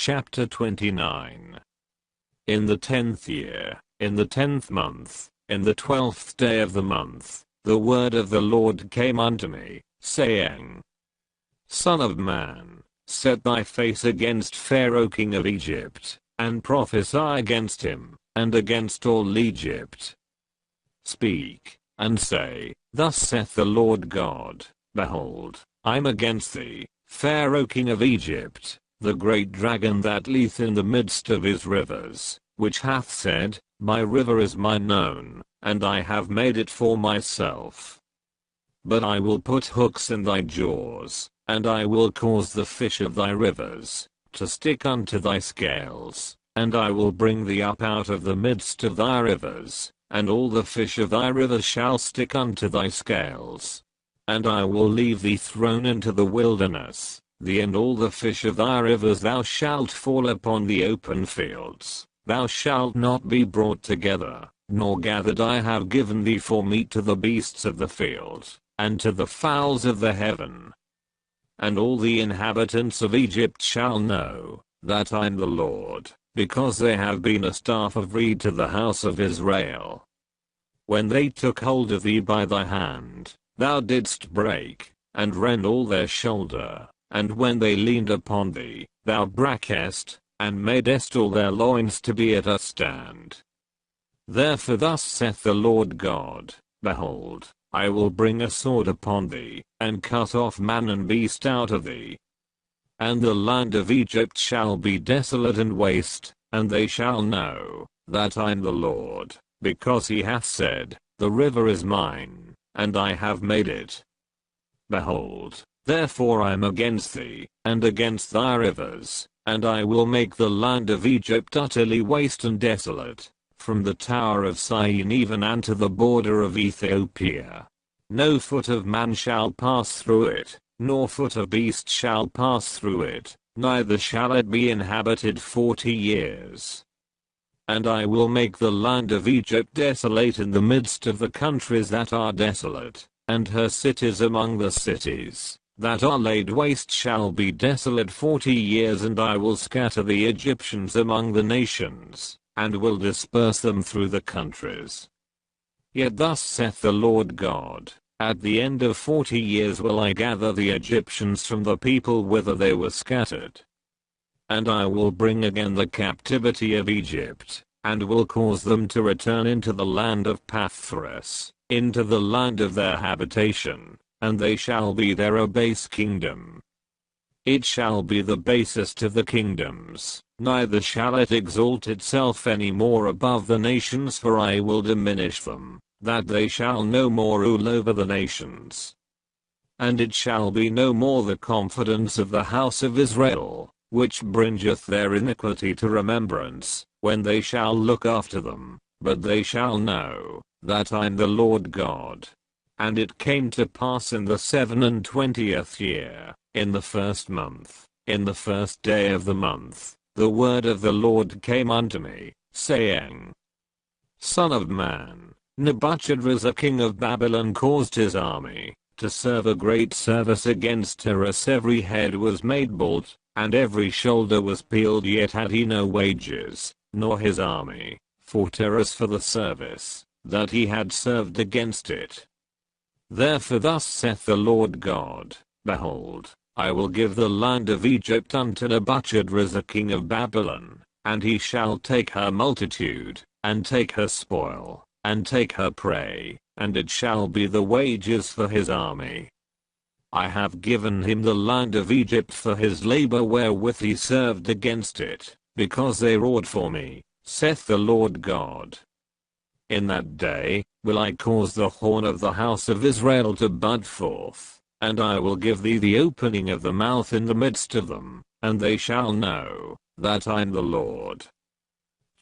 Chapter 29. In the 10th year, in the 10th month, in the 12th day of the month, the word of the Lord came unto me, saying, Son of man, set thy face against Pharaoh king of Egypt, and prophesy against him, and against all Egypt. Speak, and say, Thus saith the Lord God, Behold, I am against thee, Pharaoh king of Egypt, the great dragon that lieth in the midst of his rivers, which hath said, My river is mine own, and I have made it for myself. But I will put hooks in thy jaws, and I will cause the fish of thy rivers to stick unto thy scales, and I will bring thee up out of the midst of thy rivers, and all the fish of thy rivers shall stick unto thy scales. And I will leave thee thrown into the wilderness, thee and all the fish of thy rivers thou shalt fall upon the open fields, thou shalt not be brought together, nor gathered. I have given thee for meat to the beasts of the field, and to the fowls of the heaven. And all the inhabitants of Egypt shall know, that I am the Lord, because they have been a staff of reed to the house of Israel. When they took hold of thee by thy hand, thou didst break, and rend all their shoulder. And when they leaned upon thee, thou brakest, and madest all their loins to be at a stand. Therefore thus saith the Lord God, Behold, I will bring a sword upon thee, and cut off man and beast out of thee. And the land of Egypt shall be desolate and waste, and they shall know, that I am the Lord, because he hath said, The river is mine, and I have made it. Behold, therefore I am against thee, and against thy rivers, and I will make the land of Egypt utterly waste and desolate, from the tower of Syene even unto the border of Ethiopia. No foot of man shall pass through it, nor foot of beast shall pass through it, neither shall it be inhabited 40 years. And I will make the land of Egypt desolate in the midst of the countries that are desolate, and her cities among the cities that are laid waste shall be desolate 40 years. And I will scatter the Egyptians among the nations, and will disperse them through the countries. Yet thus saith the Lord God, At the end of 40 years will I gather the Egyptians from the people whither they were scattered. And I will bring again the captivity of Egypt, and will cause them to return into the land of Pathros, into the land of their habitation, and they shall be there a base kingdom. It shall be the basest of the kingdoms, neither shall it exalt itself any more above the nations, for I will diminish them, that they shall no more rule over the nations. And it shall be no more the confidence of the house of Israel, which bringeth their iniquity to remembrance, when they shall look after them, but they shall know, that I am the Lord God. And it came to pass in the 27th year, in the 1st month, in the 1st day of the month, the word of the Lord came unto me, saying, Son of man, Nebuchadrezzar king of Babylon caused his army to serve a great service against Tyrus. Every head was made bald, and every shoulder was peeled, yet had he no wages, nor his army, for Tyrus, for the service that he had served against it. Therefore thus saith the Lord God, Behold, I will give the land of Egypt unto Nebuchadrezzar king of Babylon, and he shall take her multitude, and take her spoil, and take her prey, and it shall be the wages for his army. I have given him the land of Egypt for his labor wherewith he served against it, because they wrought for me, saith the Lord God. In that day, will I cause the horn of the house of Israel to bud forth, and I will give thee the opening of the mouth in the midst of them, and they shall know, that I am the Lord.